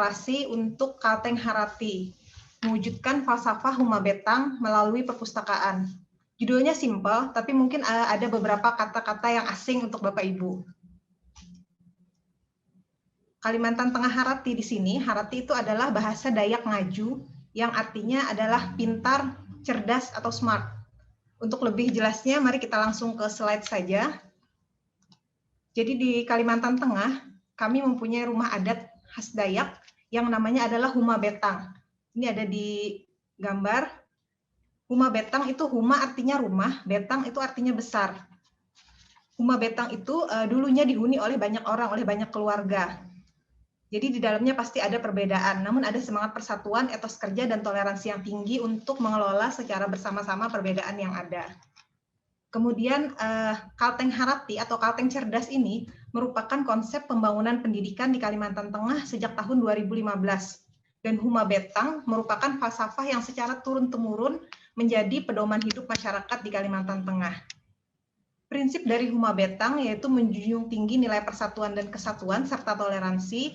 literasi untuk Kalteng Harati, mewujudkan falsafah Huma Betang melalui perpustakaan. Judulnya simpel, tapi mungkin ada beberapa kata-kata yang asing untuk Bapak Ibu. Kalimantan Tengah Harati di sini, Harati itu adalah bahasa Dayak Ngaju yang artinya adalah pintar, cerdas, atau smart. Untuk lebih jelasnya, mari kita langsung ke slide saja. Jadi di Kalimantan Tengah, kami mempunyai rumah adat khas Dayak yang namanya adalah Huma Betang. Ini ada di gambar. Huma Betang itu Huma artinya rumah, Betang itu artinya besar. Huma Betang itu dulunya dihuni oleh banyak orang, oleh banyak keluarga. Jadi di dalamnya pasti ada perbedaan, namun ada semangat persatuan, etos kerja, dan toleransi yang tinggi untuk mengelola secara bersama-sama perbedaan yang ada. Kemudian Kalteng Harati atau Kalteng Cerdas ini merupakan konsep pembangunan pendidikan di Kalimantan Tengah sejak tahun 2015. Dan Huma Betang merupakan falsafah yang secara turun-temurun menjadi pedoman hidup masyarakat di Kalimantan Tengah. Prinsip dari Huma Betang yaitu menjunjung tinggi nilai persatuan dan kesatuan serta toleransi,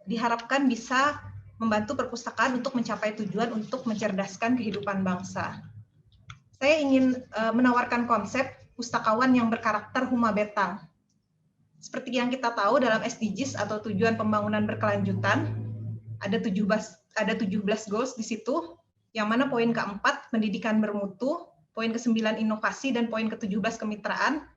diharapkan bisa membantu perpustakaan untuk mencapai tujuan untuk mencerdaskan kehidupan bangsa. Saya ingin menawarkan konsep pustakawan yang berkarakter Huma Betang. Seperti yang kita tahu dalam SDGs atau tujuan pembangunan berkelanjutan, ada 17 goals di situ, yang mana poin keempat, pendidikan bermutu, poin ke-9, inovasi, dan poin ke-17, kemitraan,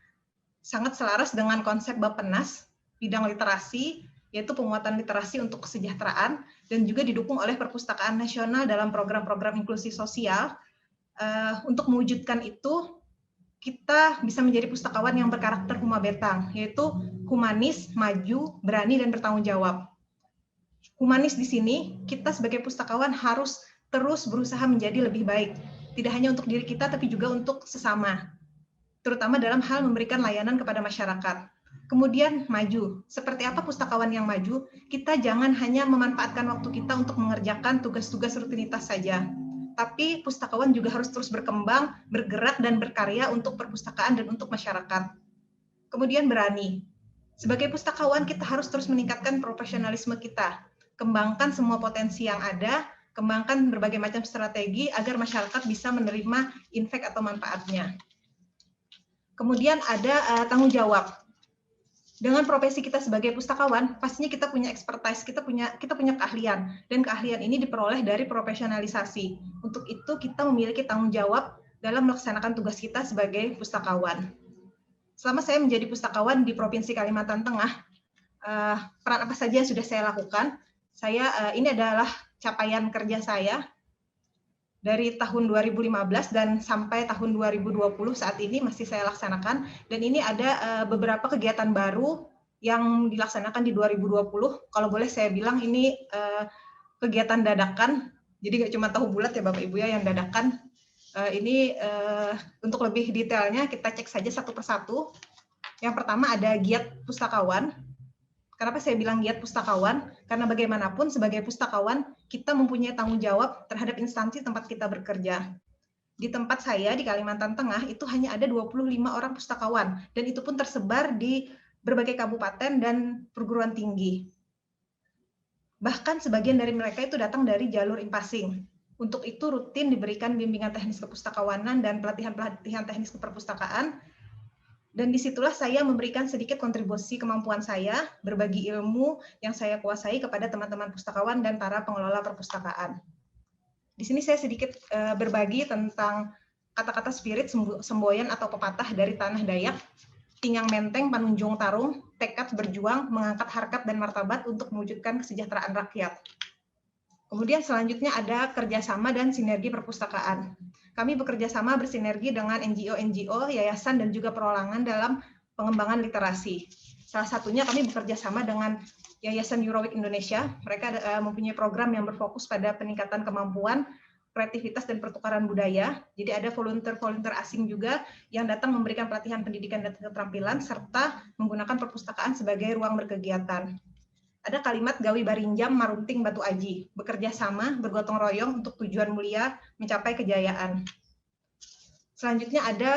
sangat selaras dengan konsep Bappenas, bidang literasi, yaitu penguatan literasi untuk kesejahteraan, dan juga didukung oleh Perpustakaan Nasional dalam program-program inklusi sosial. Untuk mewujudkan itu, kita bisa menjadi pustakawan yang berkarakter Huma Betang, yaitu humanis, maju, berani, dan bertanggung jawab. Humanis di sini, kita sebagai pustakawan harus terus berusaha menjadi lebih baik. Tidak hanya untuk diri kita, tapi juga untuk sesama. Terutama dalam hal memberikan layanan kepada masyarakat. Kemudian maju. Seperti apa pustakawan yang maju? Kita jangan hanya memanfaatkan waktu kita untuk mengerjakan tugas-tugas rutinitas saja. Tapi pustakawan juga harus terus berkembang, bergerak, dan berkarya untuk perpustakaan dan untuk masyarakat. Kemudian berani. Sebagai pustakawan, kita harus terus meningkatkan profesionalisme kita. Kembangkan semua potensi yang ada, kembangkan berbagai macam strategi agar masyarakat bisa menerima impact atau manfaatnya. Kemudian ada tanggung jawab. Dengan profesi kita sebagai pustakawan, pastinya kita punya expertise, kita punya keahlian, dan keahlian ini diperoleh dari profesionalisasi. Untuk itu kita memiliki tanggung jawab dalam melaksanakan tugas kita sebagai pustakawan. Selama saya menjadi pustakawan di Provinsi Kalimantan Tengah, peran apa saja yang sudah saya lakukan? Ini adalah capaian kerja saya dari tahun 2015 dan sampai tahun 2020 saat ini masih saya laksanakan. Dan ini ada beberapa kegiatan baru yang dilaksanakan di 2020. Kalau boleh saya bilang ini kegiatan dadakan, jadi nggak cuma tahu bulat ya Bapak Ibu ya yang dadakan. Ini untuk lebih detailnya kita cek saja satu persatu. Yang pertama ada giat pustakawan. Kenapa saya bilang giat pustakawan? Karena bagaimanapun sebagai pustakawan, kita mempunyai tanggung jawab terhadap instansi tempat kita bekerja. Di tempat saya di Kalimantan Tengah itu hanya ada 25 orang pustakawan, dan itu pun tersebar di berbagai kabupaten dan perguruan tinggi. Bahkan sebagian dari mereka itu datang dari jalur impasing. Untuk itu rutin diberikan bimbingan teknis kepustakawanan dan pelatihan-pelatihan teknis keperpustakaan. Dan disitulah saya memberikan sedikit kontribusi kemampuan saya, berbagi ilmu yang saya kuasai kepada teman-teman pustakawan dan para pengelola perpustakaan. Di sini saya sedikit berbagi tentang kata-kata spirit, semboyan atau pepatah dari tanah Dayak, Tingang Menteng, Panunjung Tarung, tekad berjuang, mengangkat harkat dan martabat untuk mewujudkan kesejahteraan rakyat. Kemudian selanjutnya ada kerjasama dan sinergi perpustakaan. Kami bekerja sama bersinergi dengan NGO, yayasan, dan juga perorangan dalam pengembangan literasi. Salah satunya kami bekerja sama dengan Yayasan Euroweek Indonesia. Mereka mempunyai program yang berfokus pada peningkatan kemampuan, kreativitas, dan pertukaran budaya. Jadi ada volunteer-volunteer asing juga yang datang memberikan pelatihan pendidikan dan keterampilan, serta menggunakan perpustakaan sebagai ruang berkegiatan. Ada kalimat Gawi Barinjam Marunting Batu Aji, bekerja sama, bergotong royong untuk tujuan mulia, mencapai kejayaan. Selanjutnya ada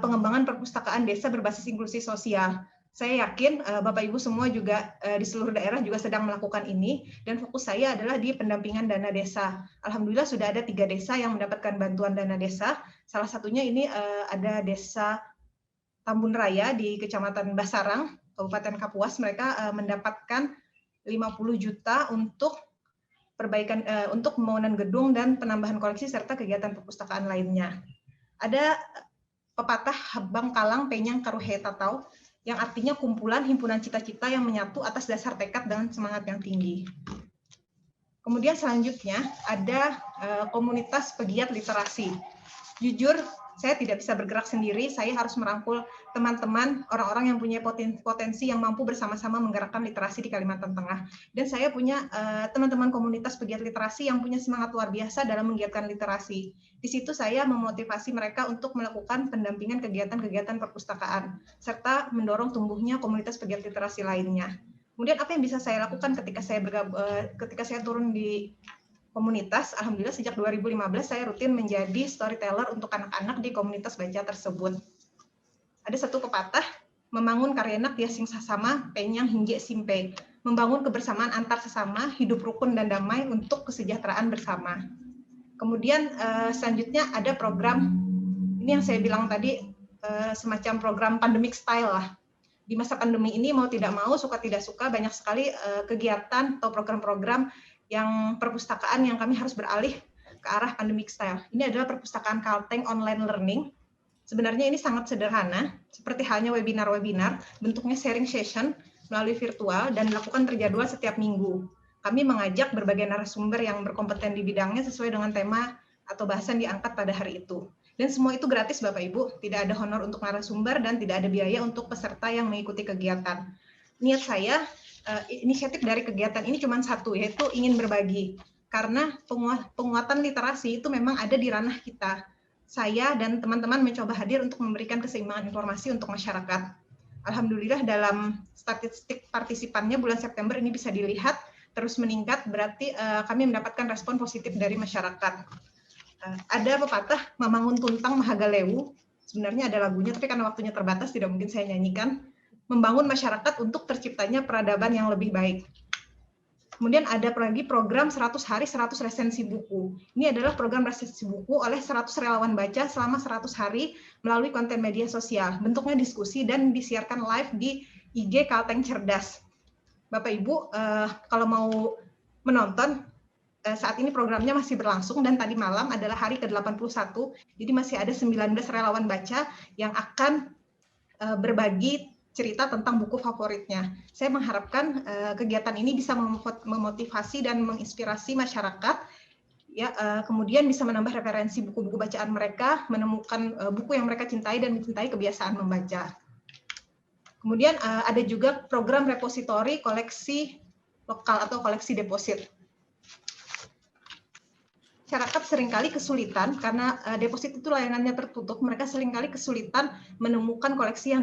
pengembangan perpustakaan desa berbasis inklusi sosial. Saya yakin Bapak Ibu semua juga di seluruh daerah juga sedang melakukan ini, dan fokus saya adalah di pendampingan dana desa. Alhamdulillah sudah ada 3 desa yang mendapatkan bantuan dana desa. Salah satunya ini ada desa Tambun Raya di Kecamatan Basarang, Kabupaten Kapuas. Mereka mendapatkan 50 juta untuk perbaikan untuk pembangunan gedung dan penambahan koleksi serta kegiatan perpustakaan lainnya. Ada pepatah Habang Kalang Penyang Karuhe Tatau, yang artinya kumpulan himpunan cita-cita yang menyatu atas dasar tekad dan semangat yang tinggi. Kemudian selanjutnya ada komunitas pegiat literasi. Jujur, saya tidak bisa bergerak sendiri, saya harus merangkul teman-teman, orang-orang yang punya potensi yang mampu bersama-sama menggerakkan literasi di Kalimantan Tengah. Dan saya punya teman-teman komunitas pegiat literasi yang punya semangat luar biasa dalam menggiatkan literasi. Di situ saya memotivasi mereka untuk melakukan pendampingan kegiatan-kegiatan perpustakaan, serta mendorong tumbuhnya komunitas pegiat literasi lainnya. Kemudian apa yang bisa saya lakukan ketika saya turun di komunitas? Alhamdulillah sejak 2015 saya rutin menjadi storyteller untuk anak-anak di komunitas baca tersebut. Ada satu pepatah, membangun karyanak ya sing sasama, penyang hingga simpe. Membangun kebersamaan antar sesama, hidup rukun dan damai untuk kesejahteraan bersama. Kemudian selanjutnya ada program, ini yang saya bilang tadi, semacam program pandemic style lah. Di masa pandemi ini mau tidak mau, suka tidak suka, banyak sekali kegiatan atau program-program yang perpustakaan yang kami harus beralih ke arah pandemic style. Ini adalah perpustakaan Kalteng online learning. Sebenarnya ini sangat sederhana, seperti halnya webinar-webinar, bentuknya sharing session melalui virtual dan dilakukan terjadwal setiap minggu. Kami mengajak berbagai narasumber yang berkompeten di bidangnya sesuai dengan tema atau bahasan diangkat pada hari itu. Dan semua itu gratis Bapak Ibu, tidak ada honor untuk narasumber dan tidak ada biaya untuk peserta yang mengikuti kegiatan. Niat saya, inisiatif dari kegiatan ini cuma satu, yaitu ingin berbagi. Karena penguatan literasi itu memang ada di ranah kita. Saya dan teman-teman mencoba hadir untuk memberikan keseimbangan informasi untuk masyarakat. Alhamdulillah dalam statistik partisipannya bulan September ini bisa dilihat terus meningkat, berarti kami mendapatkan respon positif dari masyarakat. Ada pepatah, Mamangun Tuntang Mahagalewu, sebenarnya ada lagunya, tapi karena waktunya terbatas tidak mungkin saya nyanyikan. Membangun masyarakat untuk terciptanya peradaban yang lebih baik. Kemudian ada lagi program 100 hari 100 resensi buku. Ini adalah program resensi buku oleh 100 relawan baca selama 100 hari melalui konten media sosial. Bentuknya diskusi dan disiarkan live di IG Kalteng Cerdas. Bapak Ibu, kalau mau menonton, saat ini programnya masih berlangsung dan tadi malam adalah hari ke-81, jadi masih ada 19 relawan baca yang akan berbagi cerita tentang buku favoritnya. Saya mengharapkan kegiatan ini bisa memotivasi dan menginspirasi masyarakat, ya, kemudian bisa menambah referensi buku-buku bacaan mereka, menemukan buku yang mereka cintai dan mencintai kebiasaan membaca. Kemudian ada juga program repositori koleksi lokal atau koleksi deposit. Masyarakat seringkali kesulitan karena deposit itu layanannya tertutup, mereka seringkali kesulitan menemukan koleksi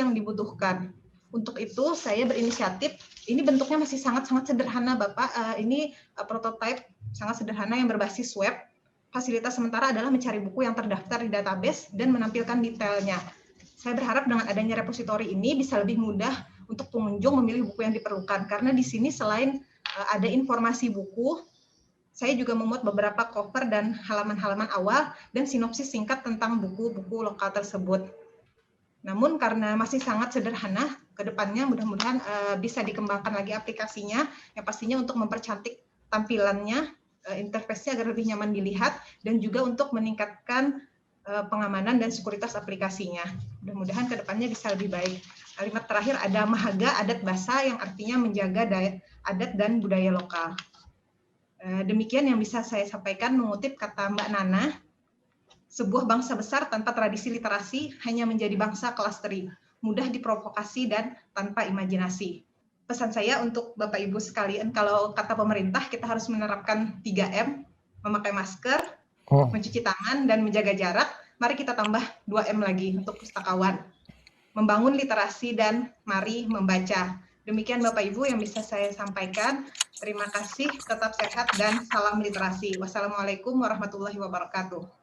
yang dibutuhkan. Untuk itu saya berinisiatif, ini bentuknya masih sangat-sangat sederhana Bapak, ini prototipe sangat sederhana yang berbasis web. Fasilitas sementara adalah mencari buku yang terdaftar di database dan menampilkan detailnya. Saya berharap dengan adanya repositori ini bisa lebih mudah untuk pengunjung memilih buku yang diperlukan, karena di sini selain ada informasi buku, saya juga memuat beberapa cover dan halaman-halaman awal dan sinopsis singkat tentang buku-buku lokal tersebut. Namun karena masih sangat sederhana, ke depannya mudah-mudahan bisa dikembangkan lagi aplikasinya, yang pastinya untuk mempercantik tampilannya, interface-nya agar lebih nyaman dilihat, dan juga untuk meningkatkan pengamanan dan sekuritas aplikasinya. Mudah-mudahan ke depannya bisa lebih baik. Kalimat terakhir ada Mahaga Adat Basa yang artinya menjaga adat dan budaya lokal. Demikian yang bisa saya sampaikan mengutip kata Mbak Nana, sebuah bangsa besar tanpa tradisi literasi hanya menjadi bangsa kelas teri, mudah diprovokasi dan tanpa imajinasi. Pesan saya untuk Bapak Ibu sekalian, kalau kata pemerintah kita harus menerapkan 3M, memakai masker, mencuci tangan, dan menjaga jarak. Mari kita tambah 2M lagi untuk pustakawan, membangun literasi dan mari membaca. Demikian Bapak Ibu yang bisa saya sampaikan. Terima kasih, tetap sehat dan salam literasi. Wassalamualaikum warahmatullahi wabarakatuh.